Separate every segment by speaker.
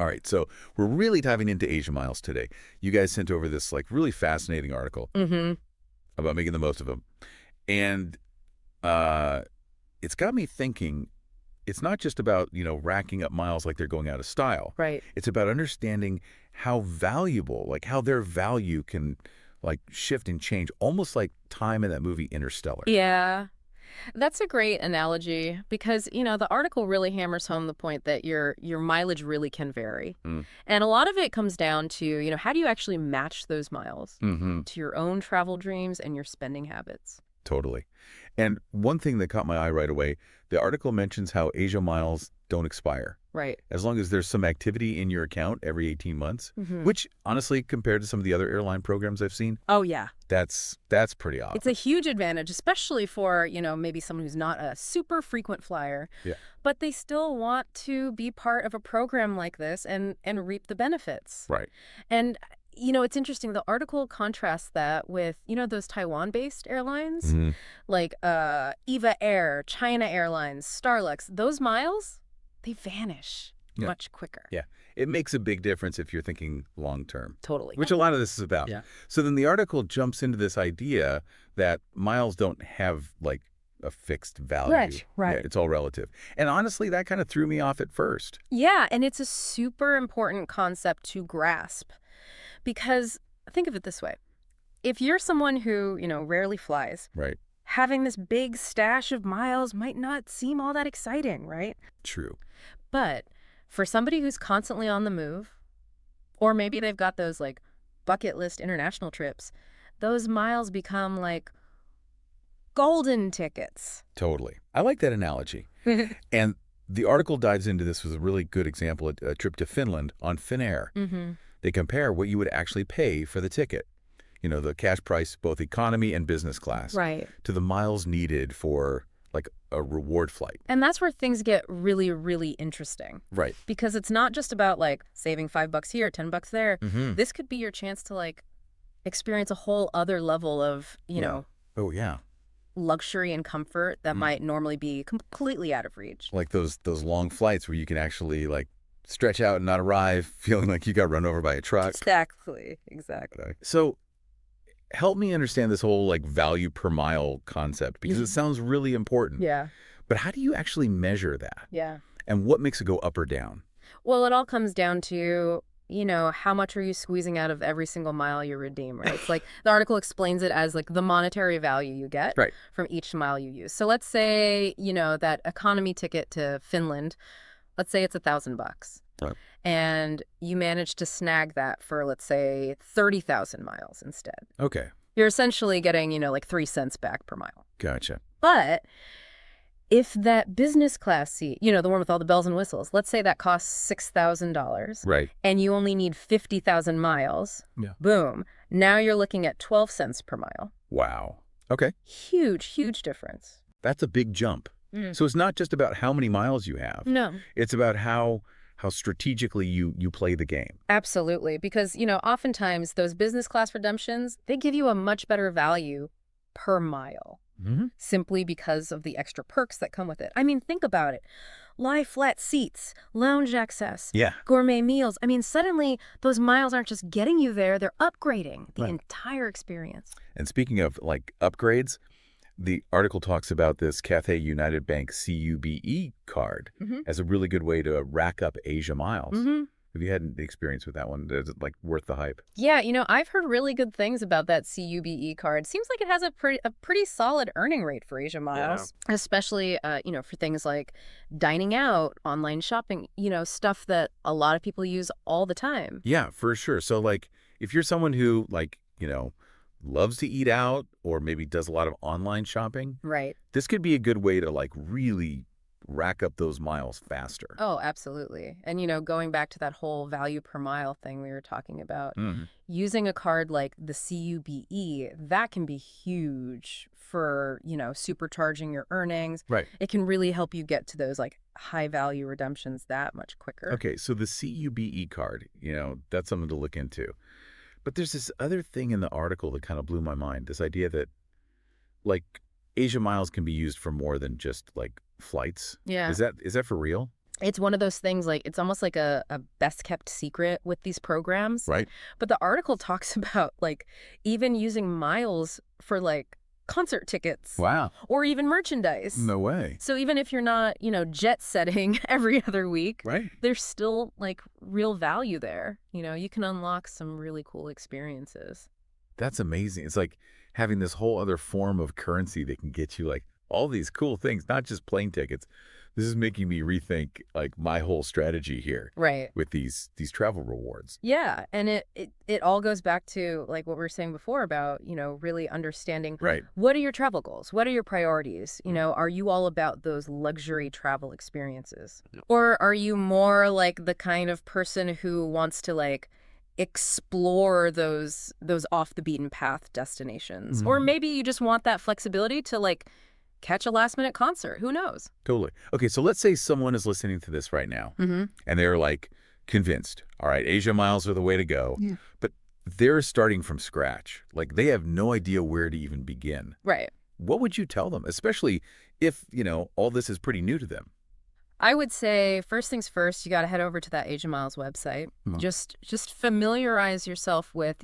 Speaker 1: All right, so we're really diving into Asia Miles today. You guys sent over this like really fascinating article about making the most of them. And it's got me thinking, it's not just about, racking up miles like they're going out of style.
Speaker 2: Right.
Speaker 1: It's about understanding how valuable, like how their value can like shift and change, almost like time in that movie Interstellar.
Speaker 2: Yeah. That's a great analogy because, the article really hammers home the point that your mileage really can vary. And a lot of it comes down to, how do you actually match those miles to your own travel dreams and your spending habits?
Speaker 1: Totally. And one thing that caught my eye right away, the article mentions how Asia Miles don't expire.
Speaker 2: Right.
Speaker 1: As long as there's some activity in your account every 18 months, which honestly, compared to some of the other airline programs I've seen,
Speaker 2: oh, yeah,
Speaker 1: that's pretty awesome.
Speaker 2: It's a huge advantage, especially for, maybe someone who's not a super frequent flyer, but they still want to be part of a program like this and reap the benefits.
Speaker 1: Right.
Speaker 2: And it's interesting. The article contrasts that with, those Taiwan-based airlines, like EVA Air, China Airlines, Starlux. Those miles, they vanish much quicker.
Speaker 1: Yeah. It makes a big difference if you're thinking long-term.
Speaker 2: Totally.
Speaker 1: Which a lot of this is about.
Speaker 2: Yeah.
Speaker 1: So then the article jumps into this idea that miles don't have, like, a fixed value.
Speaker 2: Right.
Speaker 1: Yeah, it's all relative. And honestly, that kind of threw me off at first.
Speaker 2: Yeah, and it's a super important concept to grasp. Because think of it this way. If you're someone who, rarely flies,
Speaker 1: right,
Speaker 2: having this big stash of miles might not seem all that exciting, right?
Speaker 1: True.
Speaker 2: But for somebody who's constantly on the move, or maybe they've got those like bucket list international trips, those miles become like golden tickets.
Speaker 1: Totally. I like that analogy. And the article dives into this with a really good example, a trip to Finland on Finnair. They compare what you would actually pay for the ticket, the cash price, both economy and business class,
Speaker 2: right,
Speaker 1: to the miles needed for like a reward flight.
Speaker 2: And that's where things get really, really interesting.
Speaker 1: Right.
Speaker 2: Because it's not just about like saving $5 here, $10 there. This could be your chance to like experience a whole other level of,
Speaker 1: oh, yeah,
Speaker 2: luxury and comfort that might normally be completely out of reach.
Speaker 1: Like those long flights where you can actually like stretch out and not arrive feeling like you got run over by a truck.
Speaker 2: Exactly.
Speaker 1: So help me understand this whole like value per mile concept, because it sounds really important.
Speaker 2: Yeah.
Speaker 1: But how do you actually measure that?
Speaker 2: Yeah.
Speaker 1: And what makes it go up or down?
Speaker 2: Well, it all comes down to, how much are you squeezing out of every single mile you redeem, right? It's like the article explains it as like the monetary value you get from each mile you use. So let's say, that economy ticket to Finland, let's say it's $1,000.
Speaker 1: Right.
Speaker 2: And you manage to snag that for, let's say, 30,000 miles instead.
Speaker 1: Okay.
Speaker 2: You're essentially getting, like 3 cents back per mile.
Speaker 1: Gotcha.
Speaker 2: But if that business class seat, the one with all the bells and whistles, let's say that costs $6,000.
Speaker 1: Right.
Speaker 2: And you only need 50,000 miles. Yeah. Boom. Now you're looking at 12 cents per mile.
Speaker 1: Wow. Okay.
Speaker 2: Huge, huge difference.
Speaker 1: That's a big jump. So it's not just about how many miles you have.
Speaker 2: No.
Speaker 1: It's about how strategically you play the game.
Speaker 2: Absolutely. Because, oftentimes those business class redemptions, they give you a much better value per mile. Simply because of the extra perks that come with it. I mean, think about it. Lie flat seats, lounge access, gourmet meals. I mean, suddenly those miles aren't just getting you there, they're upgrading the entire experience.
Speaker 1: And speaking of like upgrades, the article talks about this Cathay United Bank CUBE card as a really good way to rack up Asia miles. Have you had an experience with that one? Is it like worth the hype?
Speaker 2: Yeah, I've heard really good things about that CUBE card. Seems like it has a pretty solid earning rate for Asia miles, especially, for things like dining out, online shopping, stuff that a lot of people use all the time.
Speaker 1: Yeah, for sure. So like if you're someone who like, loves to eat out or maybe does a lot of online shopping,
Speaker 2: right,
Speaker 1: this could be a good way to like really rack up those miles faster.
Speaker 2: Oh, absolutely. And, going back to that whole value per mile thing we were talking about, using a card like the CUBE, that can be huge for, supercharging your earnings.
Speaker 1: Right.
Speaker 2: It can really help you get to those like high value redemptions that much quicker.
Speaker 1: Okay, so the CUBE card, that's something to look into. But there's this other thing in the article that kind of blew my mind, this idea that like Asia miles can be used for more than just like flights.
Speaker 2: Yeah.
Speaker 1: Is that for real?
Speaker 2: It's one of those things, like, it's almost like a best-kept secret with these programs.
Speaker 1: Right.
Speaker 2: But the article talks about, like, even using miles for, like, concert tickets.
Speaker 1: Wow.
Speaker 2: Or even merchandise.
Speaker 1: No way.
Speaker 2: So even if you're not, jet-setting every other week,
Speaker 1: Right.
Speaker 2: there's still, like, real value there. You can unlock some really cool experiences.
Speaker 1: That's amazing. It's like having this whole other form of currency that can get you, like, all these cool things, not just plane tickets. This is making me rethink, like, my whole strategy here.
Speaker 2: Right.
Speaker 1: With these travel rewards.
Speaker 2: Yeah, and it all goes back to, like, what we were saying before about, really understanding
Speaker 1: Right.
Speaker 2: what are your travel goals? What are your priorities? Are you all about those luxury travel experiences? Or are you more like the kind of person who wants to, like, explore those off the beaten path destinations? Or maybe you just want that flexibility to, like, catch a last-minute concert. Who knows?
Speaker 1: Totally. Okay, so let's say someone is listening to this right now, and they're, like, convinced, all right, Asia miles are the way to go, but they're starting from scratch. Like, they have no idea where to even begin.
Speaker 2: Right.
Speaker 1: What would you tell them, especially if, all this is pretty new to them?
Speaker 2: I would say, first things first, you got to head over to that Asia Miles website. Just familiarize yourself with,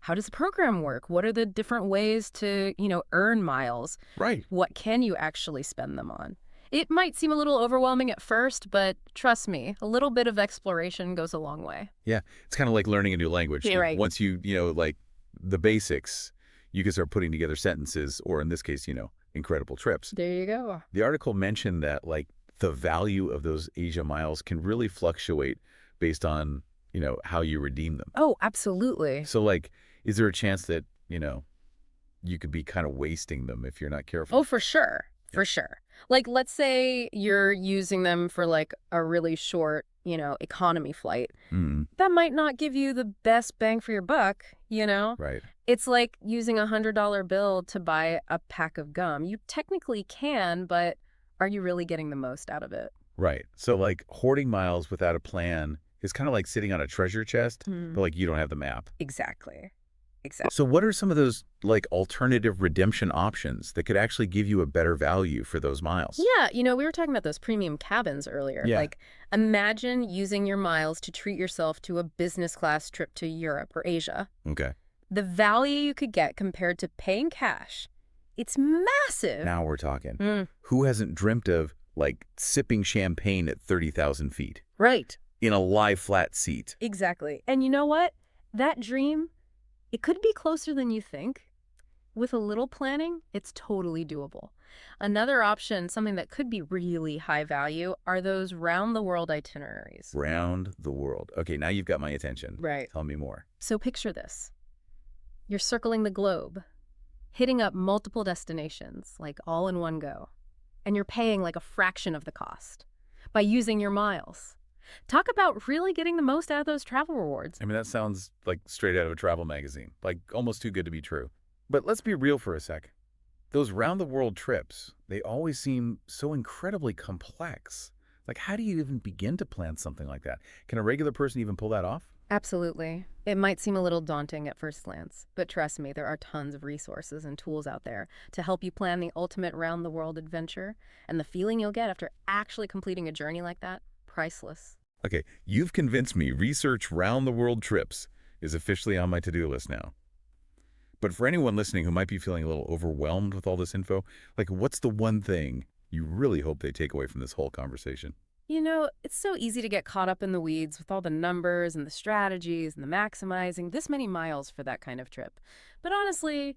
Speaker 2: how does the program work? What are the different ways to, earn miles?
Speaker 1: Right.
Speaker 2: What can you actually spend them on? It might seem a little overwhelming at first, but trust me, a little bit of exploration goes a long way.
Speaker 1: Yeah, it's kind of like learning a new language.
Speaker 2: Yeah, right.
Speaker 1: Once you, like, the basics, you can start putting together sentences, or in this case, incredible trips.
Speaker 2: There you go.
Speaker 1: The article mentioned that, like, the value of those Asia miles can really fluctuate based on, how you redeem them.
Speaker 2: Oh, absolutely.
Speaker 1: So, like, is there a chance that, you could be kind of wasting them if you're not careful?
Speaker 2: Oh, for sure. For sure. Like, let's say you're using them for, like, a really short, economy flight. That might not give you the best bang for your buck,
Speaker 1: Right.
Speaker 2: It's like using a $100 bill to buy a pack of gum. You technically can, but are you really getting the most out of it?
Speaker 1: Right. So, like, hoarding miles without a plan is kind of like sitting on a treasure chest, but, like, you don't have the map.
Speaker 2: Exactly.
Speaker 1: So what are some of those, like, alternative redemption options that could actually give you a better value for those miles?
Speaker 2: Yeah, we were talking about those premium cabins earlier.
Speaker 1: Yeah.
Speaker 2: Like, imagine using your miles to treat yourself to a business class trip to Europe or Asia.
Speaker 1: Okay.
Speaker 2: The value you could get compared to paying cash, it's massive.
Speaker 1: Now we're talking. Who hasn't dreamt of, like, sipping champagne at 30,000 feet?
Speaker 2: Right.
Speaker 1: In a lie flat seat.
Speaker 2: Exactly. And you know what? That dream, it could be closer than you think. With a little planning, it's totally doable. Another option, something that could be really high value, are those round-the-world itineraries.
Speaker 1: Round the world. Okay, now you've got my attention.
Speaker 2: Right.
Speaker 1: Tell me more.
Speaker 2: So picture this. You're circling the globe, hitting up multiple destinations, like all in one go. And you're paying like a fraction of the cost by using your miles. Talk about really getting the most out of those travel rewards.
Speaker 1: I mean, that sounds like straight out of a travel magazine, like almost too good to be true. But let's be real for a sec. Those round-the-world trips, they always seem so incredibly complex. Like, how do you even begin to plan something like that? Can a regular person even pull that off?
Speaker 2: Absolutely. It might seem a little daunting at first glance, but trust me, there are tons of resources and tools out there to help you plan the ultimate round-the-world adventure. And the feeling you'll get after actually completing a journey like that, priceless.
Speaker 1: Okay, you've convinced me research round-the-world trips is officially on my to-do list now. But for anyone listening who might be feeling a little overwhelmed with all this info, like, what's the one thing you really hope they take away from this whole conversation?
Speaker 2: It's so easy to get caught up in the weeds with all the numbers and the strategies and the maximizing this many miles for that kind of trip. But honestly,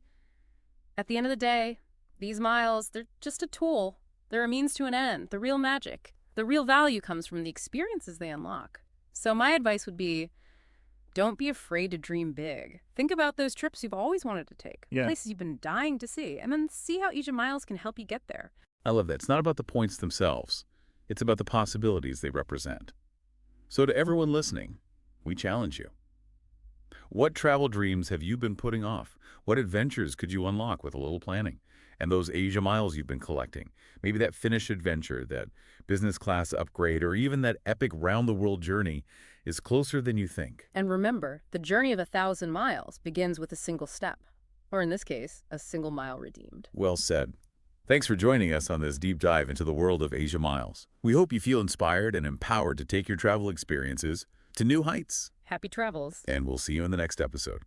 Speaker 2: at the end of the day, these miles, they're just a tool. They're a means to an end. The real magic, the real value comes from the experiences they unlock. So my advice would be, don't be afraid to dream big. Think about those trips you've always wanted to take, places you've been dying to see, and then see how Asia Miles can help you get there.
Speaker 1: I love that. It's not about the points themselves. It's about the possibilities they represent. So to everyone listening, we challenge you. What travel dreams have you been putting off? What adventures could you unlock with a little planning? And those Asia Miles you've been collecting. Maybe that Finnish adventure, that business class upgrade, or even that epic round-the-world journey is closer than you think.
Speaker 2: And remember, the journey of 1,000 miles begins with a single step. Or in this case, a single mile redeemed.
Speaker 1: Well said. Thanks for joining us on this deep dive into the world of Asia Miles. We hope you feel inspired and empowered to take your travel experiences to new heights.
Speaker 2: Happy travels.
Speaker 1: And we'll see you in the next episode.